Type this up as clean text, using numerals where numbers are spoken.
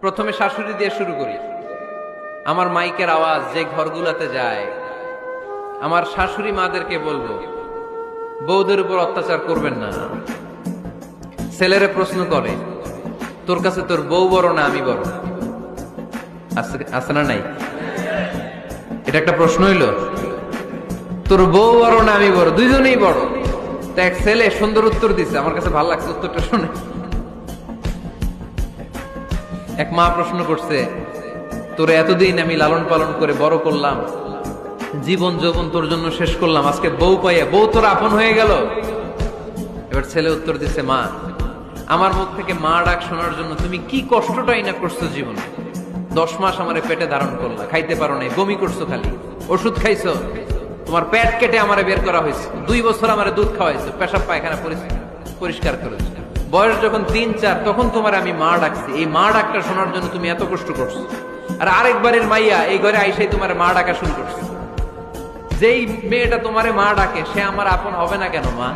প্রথমে শাশুড়ি দিয়ে শুরু করি। আমার মাইকের আওয়াজ যে ঘরগুলাতে যায়, আমার শাশুড়ি মাদেরকে বলবো, বউদের উপর অত্যাচার করবেন না। ছেলেরে প্রশ্ন করে, তোর কাছে তোর বউ বড় না আমি বড়? আছে না নাই? এটা একটা প্রশ্ন হইল। তোর বউ বড় না আমি বড়? দুইজনেই বড়। তা এক ছেলে সুন্দর উত্তর দিছে, আমার কাছে ভালো লাগছে উত্তরটা শুনে। এক মা প্রশ্ন করছে, তোর এতদিন আমি লালন পালন করে বড় করলাম, জীবন যৌবন তোর জন্য শেষ করলাম, আজকে বউ পাইয়া বউ তোর আপন হয়ে গেল? এবার ছেলে উত্তর দিচ্ছে, মা, আমার মুখ থেকে মা ডাক শোনার জন্য তুমি কি কষ্টটাই না করছো জীবনে। 10 মাস আমারে পেটে ধারণ করলা, খাইতে পারো নাই, বমি করছো, খালি ওষুধ খাইছো, তোমার পেট কেটে আমারে বের করা হয়েছে, 2 বছর আমারে দুধ খাওয়াইছো, পেশাব পায়খানা পরিষ্কার করেছো, বয়স যখন 3-4 তখন তোমার আমি মা ডাকছি। এই মা ডাকটা শোনার জন্য তুমি এত কষ্ট করছো, আর আরেকবারের মাইয়া এই ঘরে আইসাই তোমার মা ডাকা শুরু করছে। যেই মেয়েটা তোমারে মা ডাকে সে আমার আপন হবে না কেন মা?